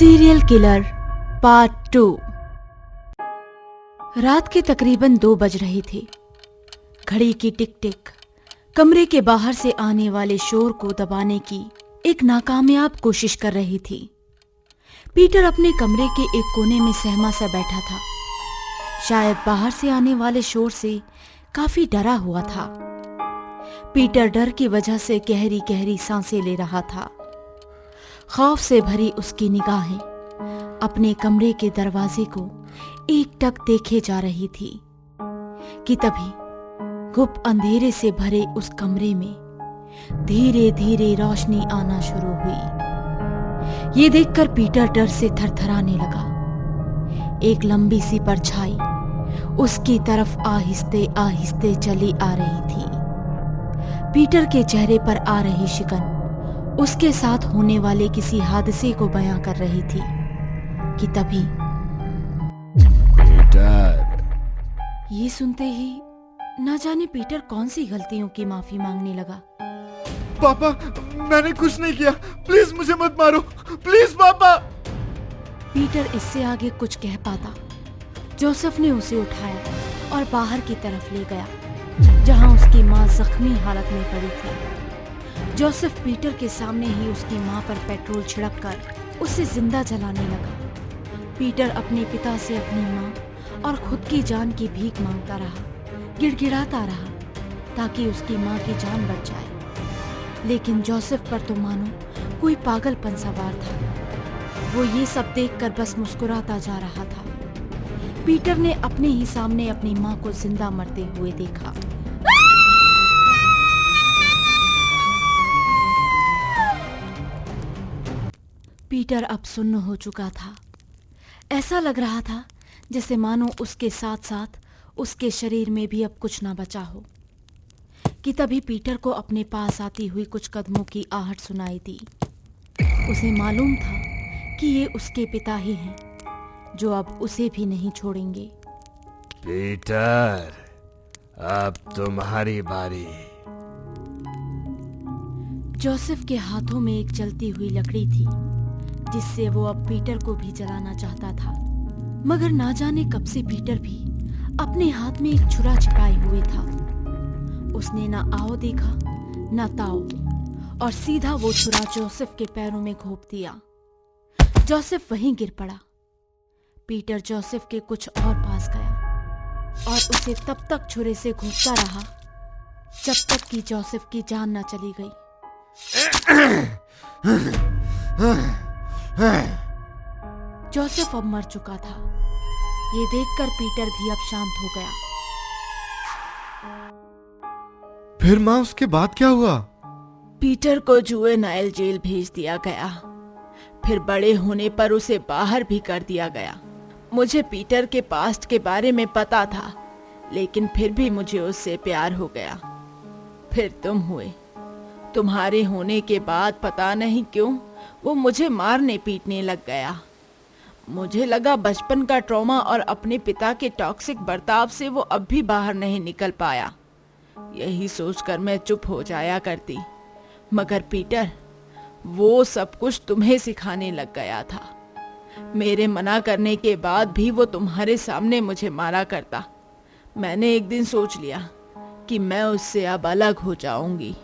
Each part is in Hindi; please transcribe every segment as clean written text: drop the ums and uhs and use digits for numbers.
Serial killer part 2। रात के तकरीबन 2 बज रहे थे। घड़ी की टिक टिक कमरे के बाहर से आने वाले शोर को दबाने की एक नाकामयाब कोशिश कर रही थी। पीटर अपने कमरे के एक कोने में सहमा सा बैठा था। शायद बाहर से आने वाले शोर से काफी डरा हुआ था। पीटर डर की वजह से गहरी गहरी सांसें ले रहा था। खौफ से भरी उसकी निगाहें अपने कमरे के दरवाजे को एकटक देखे जा रही थी कि तभी गुप्त अंधेरे से भरे उस कमरे में धीरे धीरे रोशनी आना शुरू हुई। ये देखकर पीटर डर से थरथराने लगा। एक लंबी सी परछाई उसकी तरफ आहिस्ते आहिस्ते चली आ रही थी। पीटर के चेहरे पर आ रही शिकन उसके साथ होने वाले किसी हादसे को बयां कर रही थी कि तभी पीटर। ये सुनते ही न जाने पीटर कौन सी गलतियों की माफी मांगने लगा। पापा, मैंने कुछ नहीं किया, प्लीज मुझे मत मारो, प्लीज पापा। पीटर इससे आगे कुछ कह पाता, जोसेफ ने उसे उठाया और बाहर की तरफ ले गया, जहां उसकी मां जख्मी हालत में पड़ी थी। जोसेफ पीटर के सामने ही उसकी मां पर पेट्रोल छिड़ककर उसे जिंदा जलाने लगा। पीटर अपने पिता से अपनी मां और खुद की जान की भीख मांगता रहा, गिड़गिड़ाता रहा ताकि उसकी मां की जान बच जाए। लेकिन जोसेफ पर तो मानो कोई पागलपन सवार था। वो ये सब देखकर बस मुस्कुराता जा रहा था। पीटर ने अपने ही सामने अपनी मां को जिंदा मरते हुए देखा। पीटर अब सुन्न हो चुका था। ऐसा लग रहा था जैसे मानो उसके साथ साथ उसके शरीर में भी अब कुछ ना बचा हो कि तभी पीटर को अपने पास आती हुई कुछ कदमों की आहट सुनाई दी। उसे मालूम था कि ये उसके पिता ही हैं, जो अब उसे भी नहीं छोड़ेंगे। पीटर, अब तुम्हारी बारी। जोसेफ के हाथों में एक जलती हुई लकड़ी थी, जिससे वो अब पीटर को भी जलाना चाहता था। मगर ना जाने कब से पीटर भी अपने हाथ में एक छुरा छिपाए हुए था। उसने ना आओ देखा ना ताओ, और सीधा वो छुरा जोसेफ के पैरों में घोंप दिया। जोसेफ वहीं गिर पड़ा। पीटर जोसेफ के कुछ और पास गया और उसे तब तक छुरे से घोंपता रहा जब तक कि जोसेफ की जान न चली गई। जोसेफ अब मर चुका था। ये देखकर पीटर भी अब शांत हो गया। फिर माँ, उसके बाद क्या हुआ? पीटर को जुवेनाइल जेल भेज दिया गया। फिर बड़े होने पर उसे बाहर भी कर दिया गया। मुझे पीटर के पास्ट के बारे में पता था, लेकिन फिर भी मुझे उससे प्यार हो गया। फिर तुम हुए। तुम्हारे होने के बाद पता नहीं क्यों वो मुझे मारने पीटने लग गया। मुझे लगा बचपन का ट्रॉमा और अपने पिता के टॉक्सिक बर्ताव से वो अब भी बाहर नहीं निकल पाया। यही सोचकर मैं चुप हो जाया करती। मगर पीटर, वो सब कुछ तुम्हें सिखाने लग गया था। मेरे मना करने के बाद भी वो तुम्हारे सामने मुझे मारा करता। मैंने एक दिन सोच लिया कि मैं उससे अब अलग हो जाऊंगी।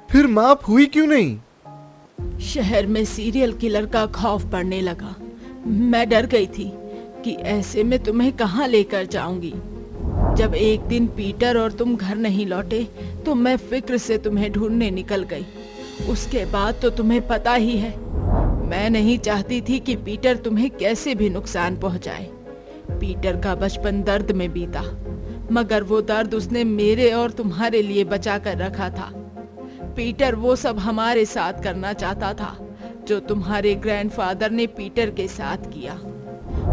फिर माफ हुई क्यों नहीं? शहर में सीरियल किलर का खौफ बढ़ने लगा। मैं डर गई थी कि ऐसे में तुम्हें कहाँ लेकर जाऊंगी। जब एक दिन पीटर और तुम घर नहीं लौटे तो मैं फिक्र से तुम्हें ढूंढने निकल गई। उसके बाद तो तुम्हें पता ही है, मैं नहीं चाहती थी कि पीटर तुम्हें कैसे भी नुकसान पहुंचाए। पीटर का बचपन दर्द में बीता, मगर वो दर्द उसने मेरे और तुम्हारे लिए बचा कर रखा था। पीटर वो सब हमारे साथ करना चाहता था जो तुम्हारे ग्रैंडफादर ने पीटर के साथ किया।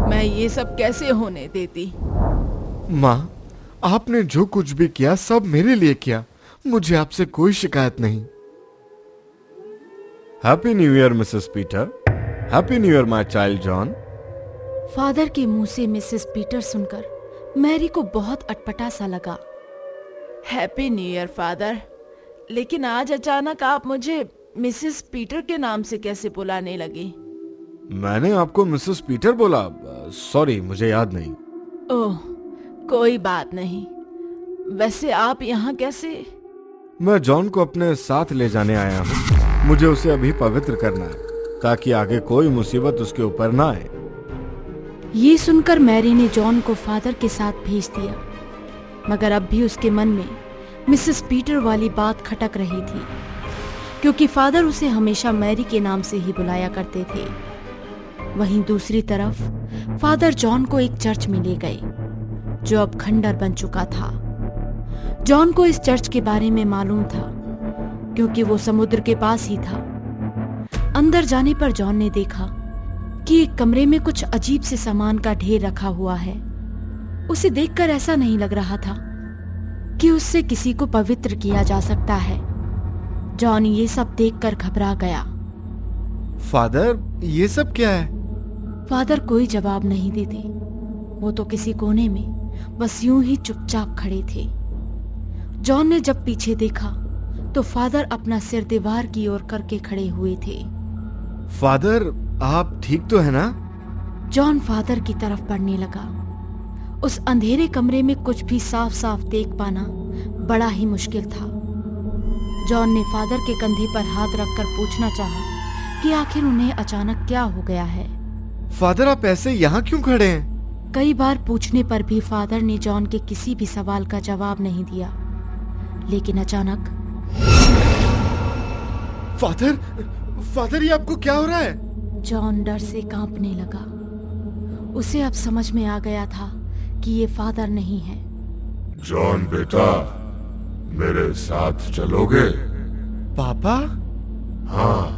मैं ये सब कैसे होने देती? माँ, आपने जो कुछ भी किया सब मेरे लिए किया। मुझे आपसे कोई शिकायत नहीं। Happy new year Mrs Peter. Happy new year my child John. Father के मुंह से मिसेस पीटर सुनकर मैरी को बहुत अटपटा सा लगा। हैप्पी न्यू ईयर फादर, लेकिन आज अचानक आप मुझे मिसेस पीटर के नाम से कैसे बुलाने लगी? मैंने आपको मिसेस पीटर बोला? सॉरी, मुझे याद नहीं। ओह, कोई बात नहीं। वैसे आप यहाँ कैसे? मैं जॉन को अपने साथ ले जाने आया हूँ। मुझे उसे अभी पवित्र करना है ताकि आगे कोई मुसीबत उसके ऊपर ना आए। ये सुनकर मैरी ने जॉन को फादर के साथ भेज दिया, मगर अब भी उसके मन में मिसेस पीटर वाली बात खटक रही थी, क्योंकि फादर उसे हमेशा मैरी के नाम से ही बुलाया करते थे। वहीं दूसरी तरफ फादर जॉन को एक चर्च में ले गए, जो अब खंडर बन चुका था। जॉन को इस चर्च के बारे में मालूम था, क्योंकि वो समुद्र के पास ही था। अंदर जाने पर जॉन ने देखा कि एक कमरे में कुछ अजीब से सामान का ढेर रखा हुआ है। उसे देखकर ऐसा नहीं लग रहा था कि उससे किसी को पवित्र किया जा सकता है। जॉन ये सब देखकर घबरा गया। फादर, ये सब क्या है? फादर कोई जवाब नहीं देते। वो तो किसी कोने में बस यूं ही चुपचाप खड़े थे। जॉन ने जब पीछे देखा तो फादर अपना सिर दीवार की ओर करके खड़े हुए थे। फादर, आप ठीक तो है ना? जॉन फादर की तरफ बढ़ने लगा। उस अंधेरे कमरे में कुछ भी साफ साफ देख पाना बड़ा ही मुश्किल था। जॉन ने फादर के कंधे पर हाथ रखकर पूछना चाहा कि आखिर उन्हें अचानक क्या हो गया है। फादर, आप ऐसे यहाँ क्यों खड़े हैं? कई बार पूछने पर भी फादर ने जॉन के किसी भी सवाल का जवाब नहीं दिया। लेकिन अचानक फादर, ये आपको क्या हो रहा है? जॉन डर से कांपने लगा। उसे अब समझ में आ गया था कि ये फादर नहीं है। जॉन बेटा, मेरे साथ चलोगे? पापा? हाँ,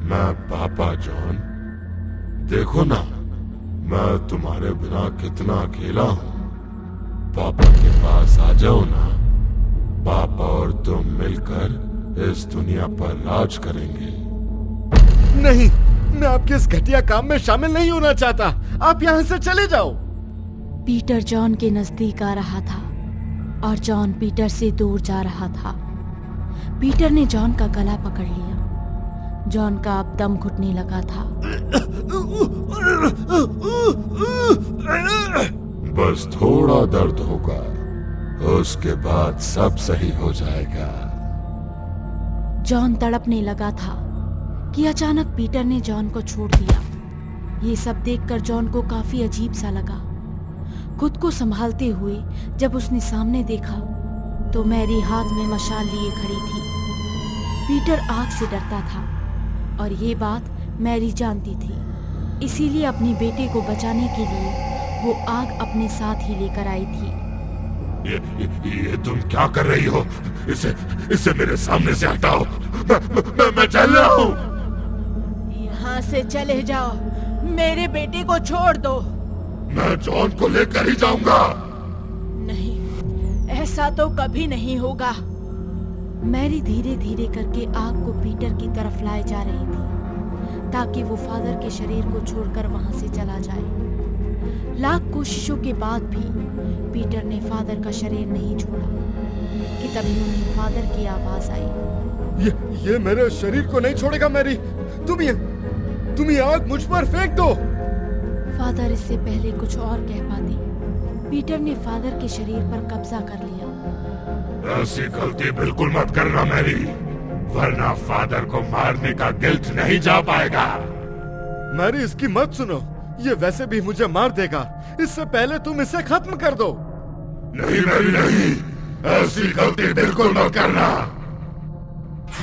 मैं पापा जॉन। देखो ना, मैं तुम्हारे बिना कितना अकेला हूँ। पापा के पास आ जाओ ना। पापा और तुम मिलकर इस दुनिया पर राज करेंगे। नहीं, मैं आपके इस घटिया काम में शामिल नहीं होना चाहता। आप यहाँ से चले जाओ। पीटर जॉन के नजदीक आ रहा था और जॉन पीटर से दूर जा रहा था। पीटर ने जॉन का गला पकड़ लिया। जॉन का अब दम घुटने लगा था। बस थोड़ा दर्द होगा, उसके बाद सब सही हो जाएगा। जॉन तड़पने लगा था कि अचानक पीटर ने जॉन को छोड़ दिया। ये सब देखकर जॉन को काफी अजीब सा लगा। खुद को संभालते हुए जब उसने सामने देखा तो मैरी हाथ में मशाल लिए खड़ी थी। पीटर आग से डरता था और ये बात मैरी जानती थी, इसीलिए अपने बेटे को बचाने के लिए वो आग अपने साथ ही लेकर आई थी। ये तुम क्या कर रही हो? इसे मेरे सामने से हटाओ। मैं चल रहा हूँ। यहाँ से चले जाओ, मेरे बेटे को छोड़ दो। मैं जॉन को लेकर ही जाऊंगा। नहीं, ऐसा तो कभी नहीं होगा। मैरी धीरे धीरे करके आग को पीटर की तरफ लाए जा रही थी ताकि वो फादर के शरीर को छोड़कर वहां से चला जाए। लाख कोशिशों के बाद भी पीटर ने फादर का शरीर नहीं छोड़ा कि तभी उन्हें फादर की आवाज आई। ये मेरे शरीर को नहीं छोड़ेगा मैरी। तुम ये आग मुझ पर फेंक दो। फादर इससे पहले कुछ और कह पाते, पीटर ने फादर के शरीर पर कब्जा कर लिया। ऐसी गलती बिल्कुल मत करना मैरी, वरना फादर को मारने का गिल्ट नहीं जा पाएगा। मैरी, इसकी मत सुनो। ये वैसे भी मुझे मार देगा। इससे पहले तुम इसे खत्म कर दो। नहीं मैरी, नहीं, ऐसी गलती बिल्कुल मत करना।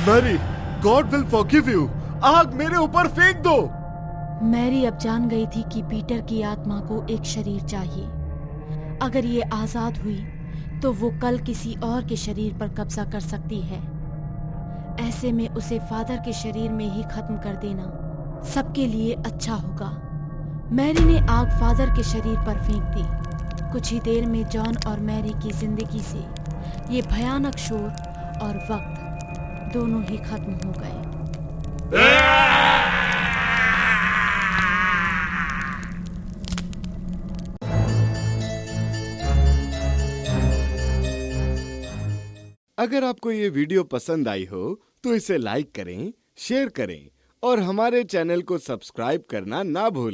Mary, God will forgive you. आग मेरे ऊपर फेंक दो। मैरी अब जान गई थी कि पीटर की आत्मा को एक शरीर चाहिए। अगर ये आजाद हुई तो वो कल किसी और के शरीर पर कब्जा कर सकती है। ऐसे में उसे फादर के शरीर में ही खत्म कर देना सबके लिए अच्छा होगा। मैरी ने आग फादर के शरीर पर फेंक दी। कुछ ही देर में जॉन और मैरी की जिंदगी से ये भयानक शोर और वक्त दोनों ही खत्म हो गए। अगर आपको ये वीडियो पसंद आई हो तो इसे लाइक करें, शेयर करें और हमारे चैनल को सब्सक्राइब करना ना भूलें।